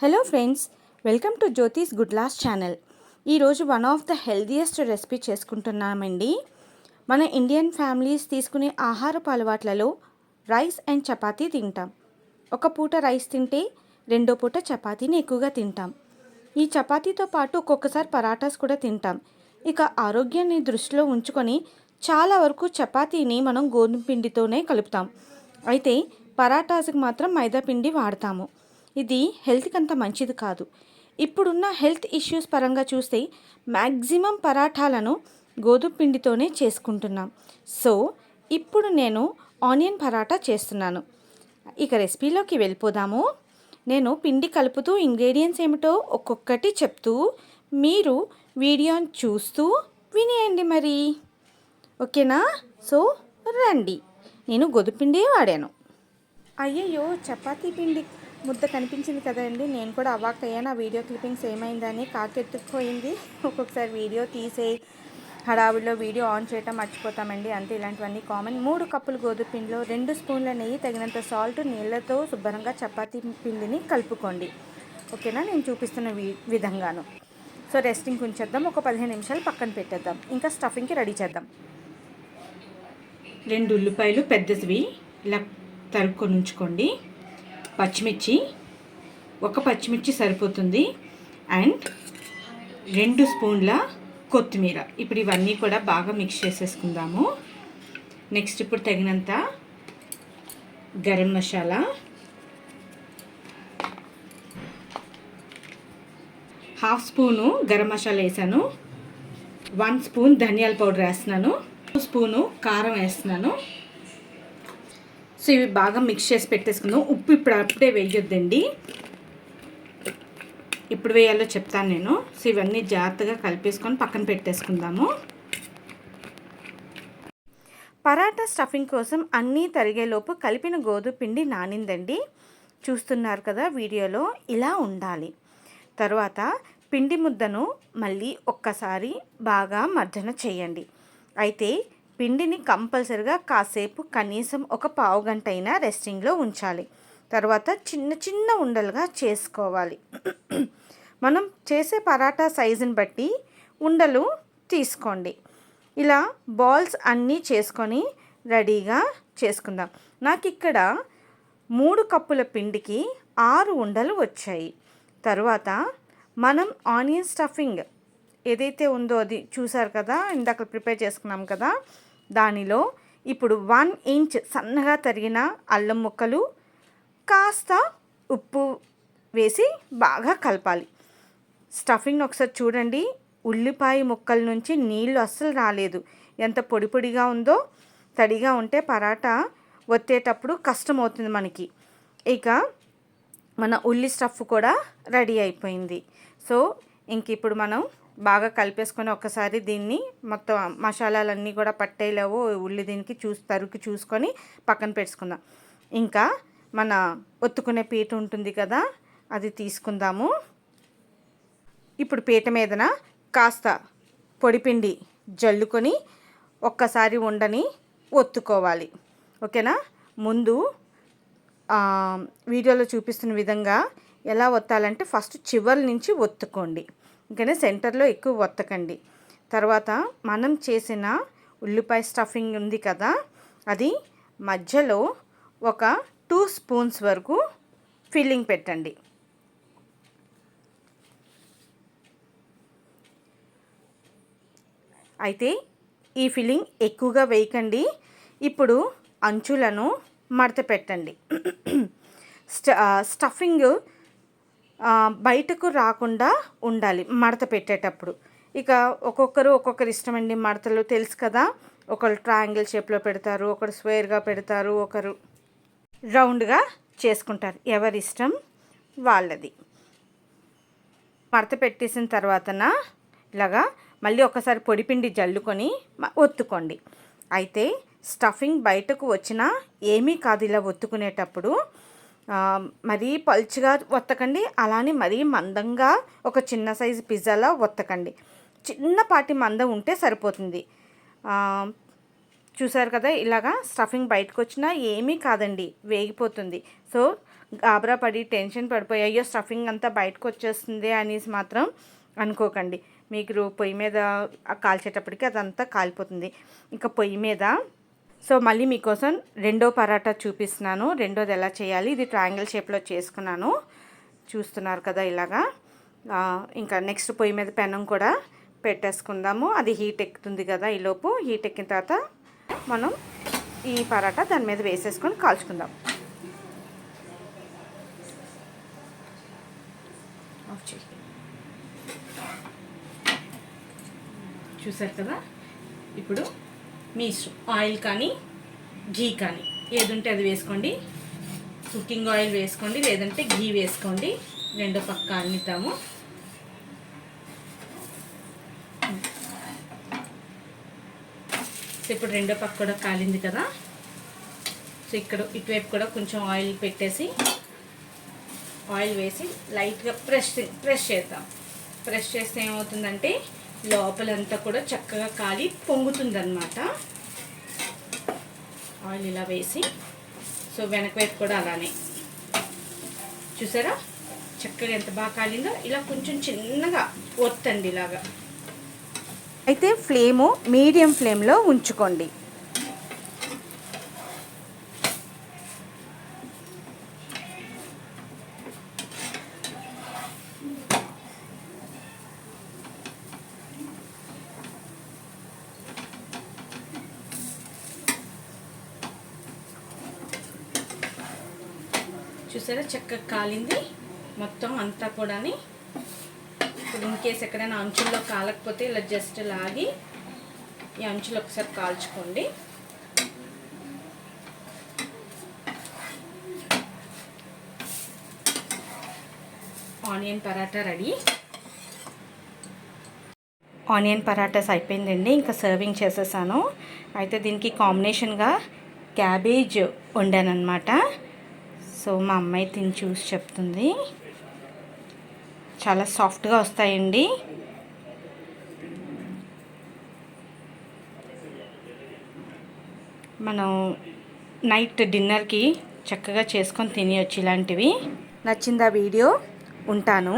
Hello friends, welcome to Jyothi's good last channel. ఈరోజు one of the healthiest recipe చేసుకుంటున్నామండి. మన Indian families తీసుకునే ఆహారపు అలవాట్లలో రైస్ అండ్ చపాతీ తింటాం. ఒక పూట రైస్ తింటే రెండో పూట చపాతీని ఎక్కువగా తింటాం. ఈ చపాతీతో పాటు ఒక్కొక్కసారి పరాటాస్ కూడా తింటాం. ఇక ఆరోగ్యాన్ని దృష్టిలో ఉంచుకొని చాలా వరకు చపాతీని మనం గోధుమ పిండితోనే కలుపుతాం. అయితే పరాటాస్కి మాత్రం మైదా పిండి వాడతాము. ఇది హెల్త్కి అంత మంచిది కాదు. ఇప్పుడున్న హెల్త్ ఇష్యూస్ పరంగా చూస్తే మ్యాక్సిమం పరాఠాలను గోధుమ పిండితోనే చేసుకుంటున్నాం. సో ఇప్పుడు నేను ఆనియన్ పరాటా చేస్తున్నాను. ఇక రెసిపీలోకి వెళ్ళిపోదాము. నేను పిండి కలుపుతూ ఇంగ్రీడియంట్స్ ఏమిటో ఒక్కొక్కటి చెప్తూ మీరు వీడియోని చూస్తూ వినేయండి మరి. ఓకేనా? సో రండి. నేను గోధుమ పిండి వాడాను. అయ్యయ్యో, చపాతీ పిండి ముద్ద కనిపించింది కదండి. నేను కూడా అవాక్ అయ్యాను. ఆ వీడియో క్లిప్పింగ్స్ ఏమైందని కాకెత్తుకుపోయింది. ఒక్కొక్కసారి వీడియో తీసే హడావిడిలో వీడియో ఆన్ చేయటం మర్చిపోతామండి. అంతే, ఇలాంటివన్నీ కామన్. 3 కప్పులు గోధుమ పిండిలో 2 స్పూన్ల నెయ్యి, తగినంత సాల్ట్, నీళ్ళతో శుభ్రంగా చపాతీ పిండిని కలుపుకోండి. ఓకేనా? నేను చూపిస్తున్న విధంగాను. So resting ఉంచేద్దాం. ఒక 15 నిమిషాలు పక్కన పెట్టేద్దాం. ఇంకా స్టఫింగ్కి రెడీ చేద్దాం. 2 ఉల్లిపాయలు పెద్దవి ఇలా తరుక్కొని ఉంచుకోండి. పచ్చిమిర్చి, ఒక పచ్చిమిర్చి సరిపోతుంది. అండ్ 2 స్పూన్ల కొత్తిమీర. ఇప్పుడు ఇవన్నీ కూడా బాగా మిక్స్ చేసేసుకుందాము. నెక్స్ట్ ఇప్పుడు తగినంత గరం మసాలా, హాఫ్ స్పూను గరం మసాలా వేసాను, 1 స్పూన్ ధనియాల పౌడర్ వేస్తున్నాను, 2 స్పూను కారం వేస్తున్నాను. సో ఇవి బాగా మిక్స్ చేసి పెట్టేసుకుందాం. ఉప్పు ఇప్పుడు అప్పుడే వేయొద్దండి, ఇప్పుడు వేయాలో చెప్తాను నేను. సో ఇవన్నీ జాగ్రత్తగా కలిపేసుకొని పక్కన పెట్టేసుకుందాము. పరాటా స్టఫింగ్ కోసం అన్నీ తరిగేలోపు కలిపిన గోధుమ పిండి నానిందండి. చూస్తున్నారు కదా వీడియోలో, ఇలా ఉండాలి. తర్వాత పిండి ముద్దను మళ్ళీ ఒక్కసారి బాగా మర్దన చేయండి. అయితే పిండిని కంపల్సరిగా కాసేపు కనీసం ఒక పావు గంట అయినా రెస్టింగ్లో ఉంచాలి. తర్వాత చిన్న చిన్న ఉండలుగా చేసుకోవాలి. మనం చేసే పరాటా సైజుని బట్టి ఉండలు తీసుకోండి. ఇలా బాల్స్ అన్నీ చేసుకొని రెడీగా చేసుకుందాం. నాకు ఇక్కడ 3 కప్పుల పిండికి 6 ఉండలు వచ్చాయి. తర్వాత మనం ఆనియన్ స్టఫింగ్ ఏదైతే ఉందో అది చూసారు కదా, ఇందాక ప్రిపేర్ చేసుకున్నాం కదా, దానిలో ఇప్పుడు 1 ఇంచ్ సన్నగా తరిగిన అల్లం ముక్కలు, కాస్త ఉప్పు వేసి బాగా కలపాలి. స్టఫింగ్ ఒకసారి చూడండి. ఉల్లిపాయ ముక్కల నుంచి నీళ్ళు అస్సలు రాలేదు. ఎంత పొడి పొడిగా ఉందో. తడిగా ఉంటే పరాటా ఒత్తేటప్పుడు కష్టమవుతుంది మనకి. ఇక మన ఉల్లి స్టఫ్ కూడా రెడీ అయిపోయింది. సో ఇంక ఇప్పుడు మనం బాగా కలిపేసుకొని ఒకసారి దీన్ని మొత్తం మసాలాలన్నీ కూడా పట్టేలేవో ఉల్లి దీనికి తరుకు చూసుకొని పక్కన పెట్టుకుందాం. ఇంకా మన ఒత్తుకునే పీట ఉంటుంది కదా, అది తీసుకుందాము. ఇప్పుడు పీట మీదన కాస్త పొడిపిండి జల్లుకొని ఒక్కసారి ఉండని ఒత్తుకోవాలి. ఓకేనా? ముందు వీడియోలో చూపిస్తున్న విధంగా ఎలా ఒత్తాలంటే ఫస్ట్ చివరి నుంచి ఒత్తుకోండి. ఇంకనే సెంటర్లో ఎక్కువ ఒత్తకండి. తర్వాత మనం చేసిన ఉల్లిపాయ స్టఫింగ్ ఉంది కదా, అది మధ్యలో ఒక 2 స్పూన్స్ వరకు ఫిల్లింగ్ పెట్టండి. అయితే ఈ ఫిల్లింగ్ ఎక్కువగా వేయకండి. ఇప్పుడు అంచులను మడత పెట్టండి. స్టఫింగ్ బయటకు రాకుండా ఉండాలి మడత పెట్టేటప్పుడు. ఇక ఒక్కొక్కరు ఇష్టమండి మడతలు, తెలుసు కదా. ఒకరు ట్రయాంగిల్ షేప్లో పెడతారు, ఒకరు స్క్వేర్గా పెడతారు, ఒకరు రౌండ్గా చేసుకుంటారు. ఎవరి ఇష్టం వాళ్ళది. మడత పెట్టేసిన తర్వాతన ఇలాగా మళ్ళీ ఒకసారి పొడిపిండి జల్లుకొని ఒత్తుకోండి. అయితే స్టఫింగ్ బయటకు వచ్చినా ఏమీ కాదు. ఇలా ఒత్తుకునేటప్పుడు మరీ పల్చగా ఒత్తకండి, అలానే మరీ మందంగా ఒక చిన్న సైజు పిజ్జాలా ఒత్తకండి. చిన్నపాటి మందం ఉంటే సరిపోతుంది. చూసారు కదా, ఇలాగా స్టఫింగ్ బయటకు వచ్చినా ఏమీ కాదండి, వేగిపోతుంది. సో గాబరా పడి టెన్షన్ పడిపోయి అయ్యో స్టఫింగ్ అంతా బయటకు వచ్చేస్తుంది అనేసి మాత్రం అనుకోకండి. మీకు పొయ్యి మీద కాల్చేటప్పటికి అదంతా కాలిపోతుంది. ఇంకా పొయ్యి మీద మళ్ళీ మీకోసం రెండో పరాటా చూపిస్తున్నాను. రెండోది ఎలా చేయాలి. ఇది ట్రయాంగిల్ షేప్లో చేసుకున్నాను, చూస్తున్నారు కదా ఇలాగా. ఇంకా నెక్స్ట్ పొయ్యి మీద పెనం కూడా పెట్టేసుకుందాము. అది హీట్ ఎక్కుతుంది కదా, ఈలోపు హీట్ ఎక్కిన తర్వాత మనం ఈ పరాటా దాని మీద వేసేసుకొని కాల్చుకుందాం. చూసారు కదా. ఇప్పుడు మీ ఇష్టం, ఆయిల్ కానీ ఘీ కానీ ఏది ఉంటే అది వేసుకోండి. కుకింగ్ ఆయిల్ వేసుకోండి, లేదంటే ఘీ వేసుకోండి. రెండో పక్క కాల్నిద్దాము. ఇప్పుడు రెండో పక్క కూడా కాలింది కదా. ఇక్కడ ఇటువైపు కూడా కొంచెం ఆయిల్ పెట్టేసి ఆయిల్ వేసి లైట్గా ప్రెస్ చేద్దాం. ప్రెస్ చేస్తే ఏమవుతుందంటే లోపలంతా కూడా చక్కగా కాలి పొంగుతుందన్నమాట. ఆయిల్ ఇలా వేసి వెనక వైపు కూడా అలానే, చూసారా చక్కగా ఎంత బాగా కాలిందో. ఇలా కొంచెం చిన్నగా ఒత్తండి ఇలాగా. అయితే ఫ్లేము మీడియం ఫ్లేమ్లో ఉంచుకోండి. చూసారా చక్కగా కాలింది మొత్తం అంతా కూడా. ఇప్పుడు ఇన్కేస్ ఎక్కడైనా అంచుల్లో కాలకపోతే ఇలా జస్ట్ లాగి ఈ అంచులు ఒకసారి కాల్చుకోండి. Onion paratha ready. Onion parathas అయిపోయిందండి, ఇంకా సర్వింగ్ చేసేసాను. అయితే దీనికి కాంబినేషన్గా క్యాబేజ్ వండానమాట. మా అమ్మాయి తిని చూసి చెప్తుంది, చాలా సాఫ్ట్గా వస్తాయండి. మనం నైట్ డిన్నర్కి చక్కగా చేసుకొని తినేయచ్చు ఇలాంటివి. నచ్చిందా వీడియో? ఉంటాను.